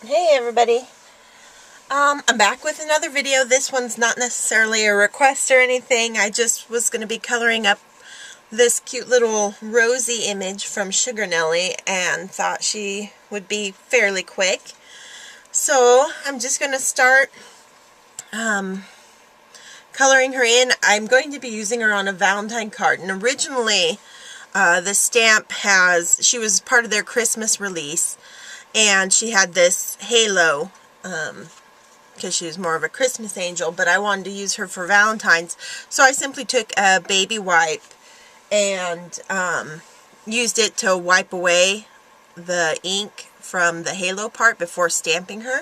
Hey everybody, I'm back with another video. This one's not necessarily a request or anything. I just was going to be coloring up this cute little Rosie image from Sugar Nellie and thought she would be fairly quick. So I'm just going to start coloring her in. I'm going to be using her on a Valentine card, and originally the stamp she was part of their Christmas release, and she had this halo because she was more of a Christmas angel, but I wanted to use her for Valentine's, so I simply took a baby wipe and used it to wipe away the ink from the halo part before stamping her.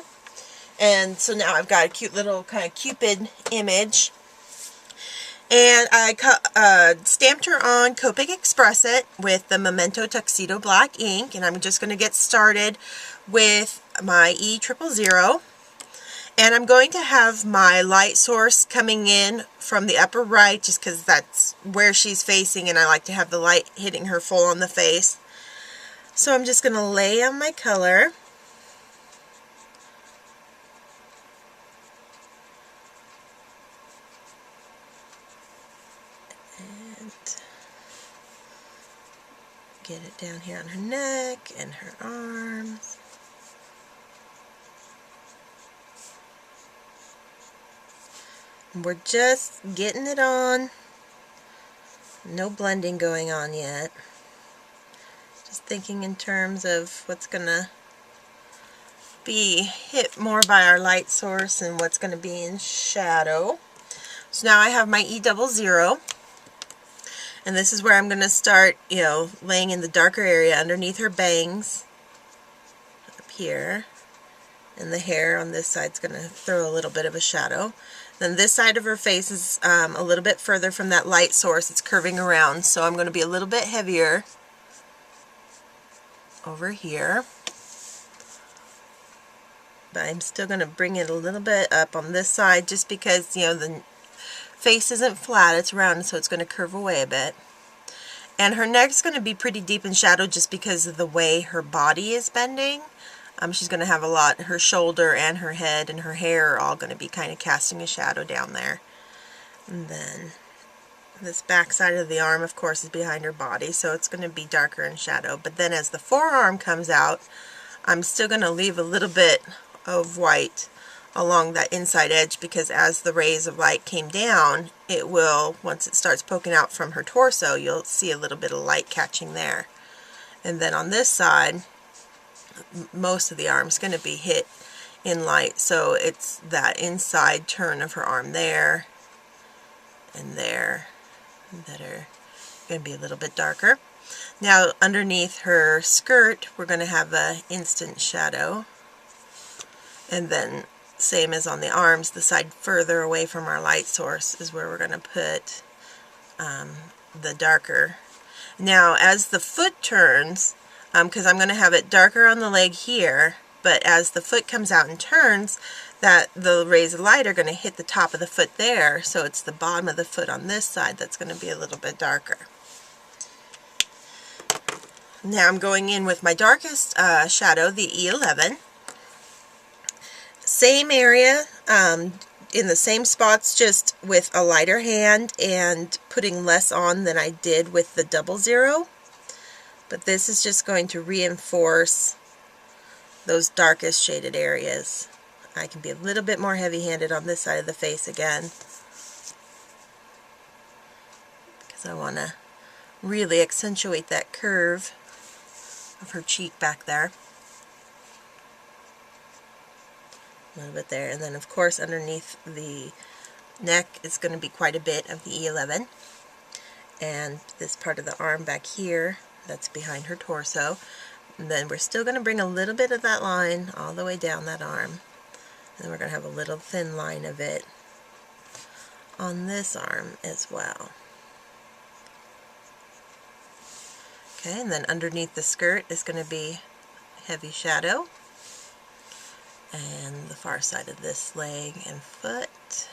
And so now I've got a cute little kind of Cupid image. And I stamped her on Copic X-Press It with the Memento Tuxedo Black ink, and I'm just going to get started with my E000. And I'm going to have my light source coming in from the upper right, just because that's where she's facing, and I like to have the light hitting her full on the face. So I'm just going to lay on my color. And get it down here on her neck and her arms. We're just getting it on. No blending going on yet. Just thinking in terms of what's going to be hit more by our light source and what's going to be in shadow. So now I have my E00, and this is where I'm going to start, laying in the darker area underneath her bangs up here. And the hair on this side is going to throw a little bit of a shadow. Then this side of her face is a little bit further from that light source. It's curving around, so I'm going to be a little bit heavier over here. But I'm still going to bring it a little bit up on this side just because, the face isn't flat, it's round, so it's going to curve away a bit. And her neck's going to be pretty deep in shadow just because of the way her body is bending. She's going to have a lot, her shoulder and her head and her hair are all going to be kind of casting a shadow down there. And then this back side of the arm, of course, is behind her body, so it's going to be darker in shadow. But then as the forearm comes out, I'm still going to leave a little bit of white along that inside edge, because as the rays of light came down, it will, once it starts poking out from her torso, you'll see a little bit of light catching there. And then on this side, most of the arm is going to be hit in light, so it's that inside turn of her arm there and there that are going to be a little bit darker. Now underneath her skirt we're going to have an instant shadow, and then same as on the arms, the side further away from our light source is where we're going to put the darker. Now as the foot turns, because I'm going to have it darker on the leg here, but as the foot comes out and turns, the rays of light are going to hit the top of the foot there, so it's the bottom of the foot on this side that's going to be a little bit darker. Now I'm going in with my darkest shadow, the E11. Same area, in the same spots, just with a lighter hand and putting less on than I did with the 00. But this is just going to reinforce those darkest shaded areas. I can be a little bit more heavy-handed on this side of the face again, because I want to really accentuate that curve of her cheek back there. A little bit there, and then of course underneath the neck is going to be quite a bit of the E11, and this part of the arm back here, that's behind her torso. And then we're still going to bring a little bit of that line all the way down that arm. And we're going to have a little thin line of it on this arm as well. Okay, and then underneath the skirt is going to be heavy shadow. And the far side of this leg and foot.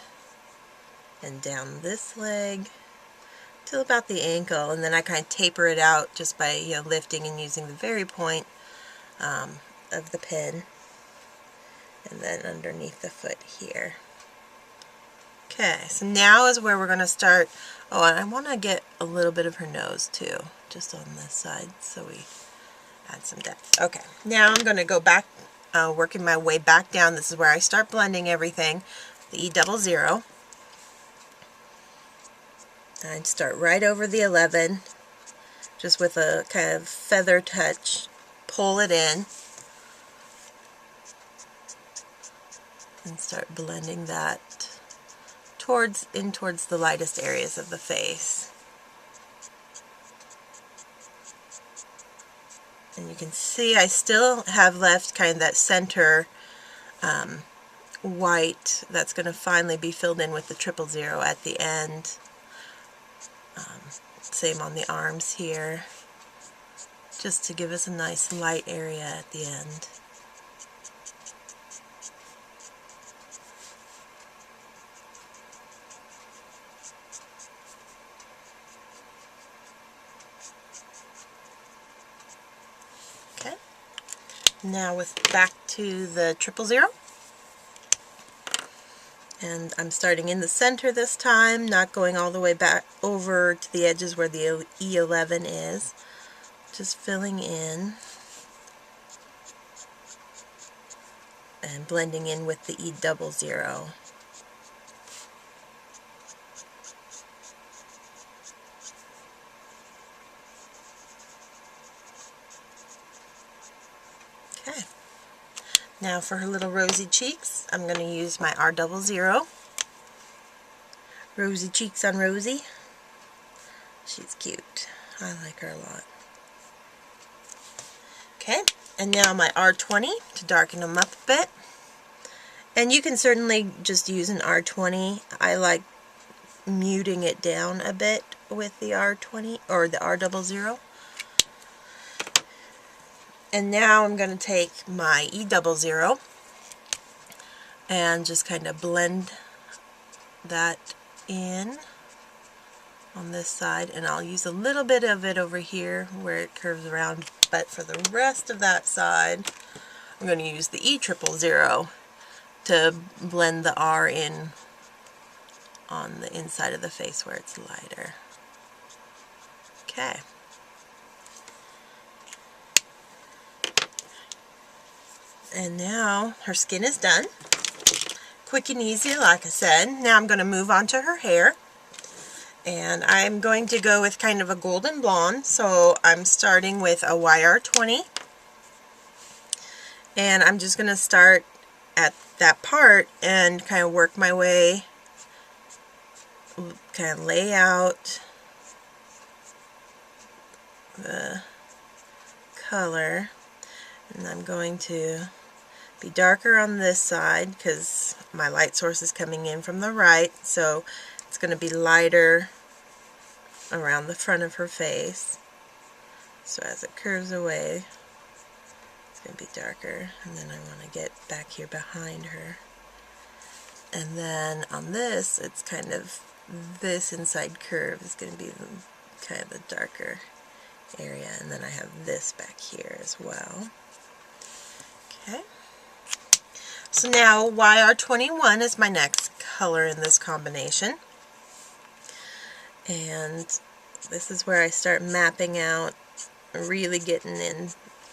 And down this leg till about the ankle, and then I kind of taper it out just by lifting and using the very point of the pen. and then underneath the foot here. Okay, so now is where we're going to start. Oh, and I want to get a little bit of her nose too, just on this side, so we add some depth. Okay, now I'm going to go back, working my way back down. This is where I start blending everything, the E00. And start right over the 11, just with a kind of feather touch. Pull it in, and start blending that towards the lightest areas of the face. And you can see I still have left kind of that center white that's going to finally be filled in with the 000 at the end. Same on the arms here, just to give us a nice light area at the end. Okay, now back to the 000. And I'm starting in the center this time, not going all the way back over to the edges where the E11 is. Just filling in and blending in with the E00. Okay. Now for her little rosy cheeks, I'm going to use my R00. Rosy cheeks on Rosie. She's cute. I like her a lot. Okay, and now my R20 to darken them up a bit. And you can certainly just use an R20. I like muting it down a bit with the R20 or the R00. And now I'm going to take my E00 and just kind of blend that in on this side, and I'll use a little bit of it over here where it curves around, but for the rest of that side I'm going to use the E000 to blend the R in on the inside of the face where it's lighter. Okay. And now her skin is done. Quick and easy, like I said. Now I'm going to move on to her hair. And I'm going to go with kind of a golden blonde. So I'm starting with a YR20. And I'm just going to start at that part and kind of work my way, kind of lay out the color. And I'm going to be darker on this side because my light source is coming in from the right, so it's going to be lighter around the front of her face. So as it curves away, it's going to be darker, and then I want to get back here behind her. And then on this, it's kind of, this inside curve is going to be kind of the darker area, and then I have this back here as well. Okay. So now YR21 is my next color in this combination. And this is where I start mapping out, really getting in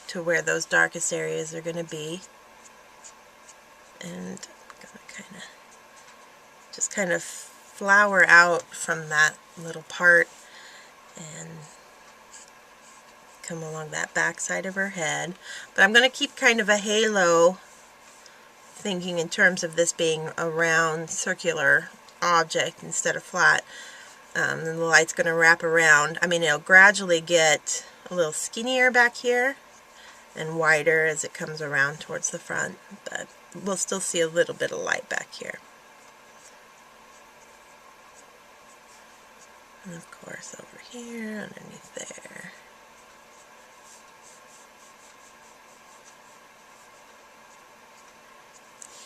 to where those darkest areas are going to be. And I'm going to just kind of flower out from that little part and come along that back side of her head. But I'm going to keep kind of a halo, thinking in terms of this being a round circular object instead of flat. And the light's going to wrap around. I mean, it'll gradually get a little skinnier back here and wider as it comes around towards the front, but we'll still see a little bit of light back here. And of course over here, underneath there.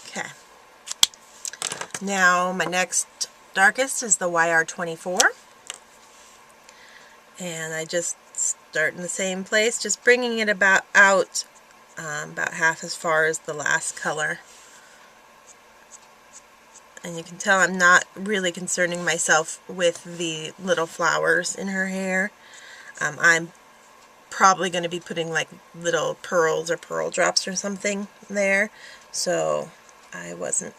Okay. Now my next darkest is the YR24. And I just start in the same place, just bringing it about half as far as the last color And you can tell I'm not really concerning myself with the little flowers in her hair. I'm probably going to be putting like little pearls or pearl drops or something there, so I wasn't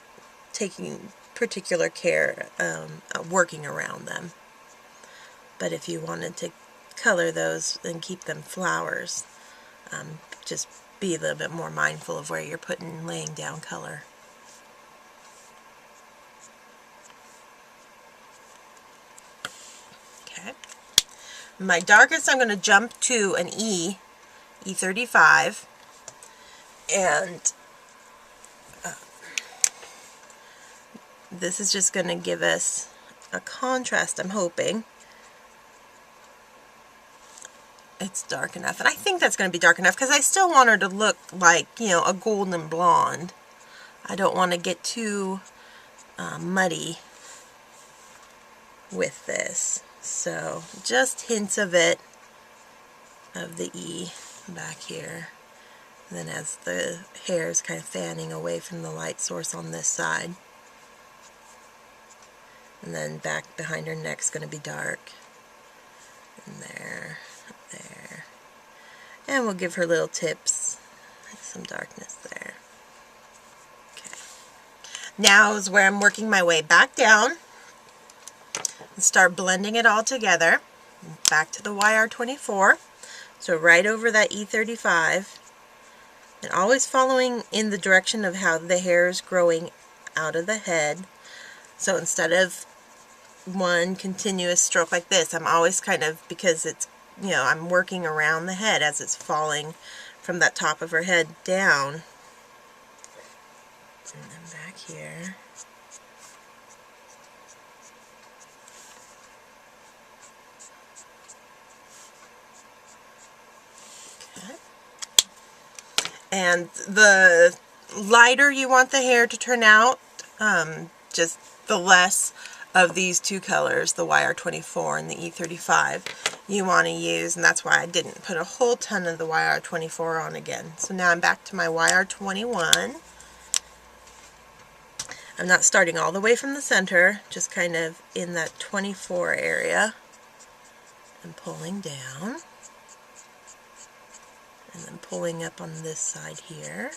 taking particular care working around them. But if you wanted to color those and keep them flowers, just be a little bit more mindful of where you're laying down color. Okay. My darkest, I'm going to jump to an E35, and this is just going to give us a contrast, I'm hoping. It's dark enough, and I think that's going to be dark enough because I still want her to look like, you know, a golden blonde. I don't want to get too muddy with this. So just hints of it, of the E back here. And then as the hair is kind of fanning away from the light source on this side. And then back behind her neck's going to be dark. And there, there. And we'll give her little tips, some darkness there. Okay. Now is where I'm working my way back down and start blending it all together. Back to the YR24. So right over that E35. And always following in the direction of how the hair is growing out of the head. So instead of one continuous stroke like this, I'm always kind of, because it's, you know, I'm working around the head as it's falling from that top of her head down. And then back here. Okay. And the lighter you want the hair to turn out, just the less of these two colors, the YR24 and the E35, you want to use, and that's why I didn't put a whole ton of the YR24 on again. So now I'm back to my YR21. I'm not starting all the way from the center, just kind of in that 24 area and pulling down, and then pulling up on this side here.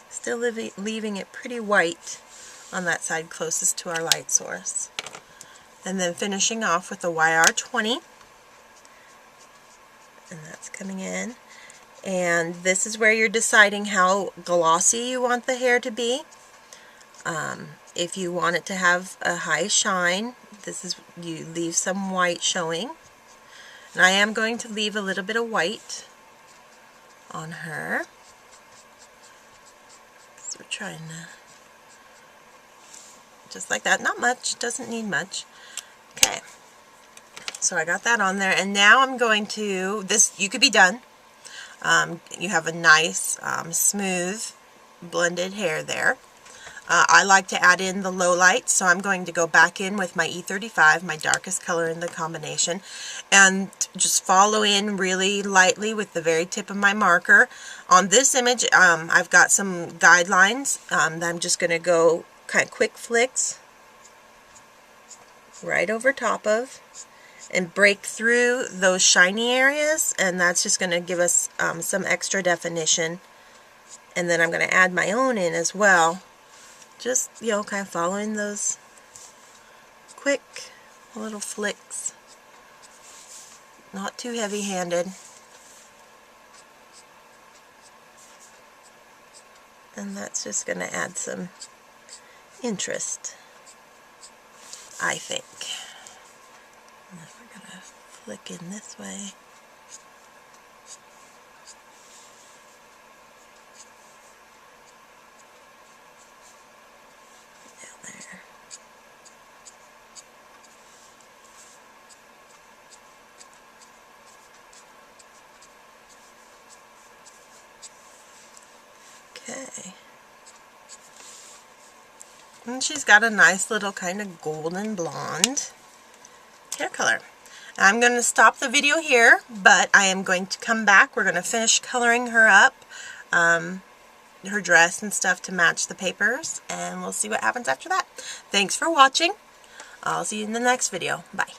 Still leaving it pretty white on that side closest to our light source. And then finishing off with the YR20. And that's coming in. And this is where you're deciding how glossy you want the hair to be. If you want it to have a high shine, this is, you leave some white showing. And I am going to leave a little bit of white on her. We're trying to, just like that, not much, doesn't need much. Okay, so I got that on there, and now I'm going to, this, you could be done. You have a nice, smooth, blended hair there. I like to add in the low light, so I'm going to go back in with my E35, my darkest color in the combination, and just follow in really lightly with the very tip of my marker. On this image, I've got some guidelines that I'm just going to go kind of quick flicks right over top of and break through those shiny areas, and that's just going to give us some extra definition. And then I'm going to add my own in as well. Just, you know, kind of following those quick little flicks. Not too heavy-handed. And that's just going to add some interest, I think. And then we're going to flick in this way. Okay. And she's got a nice little kind of golden blonde hair color. I'm going to stop the video here, but I am going to come back. We're going to finish coloring her up, her dress and stuff to match the papers, and we'll see what happens after that. Thanks for watching. I'll see you in the next video. Bye.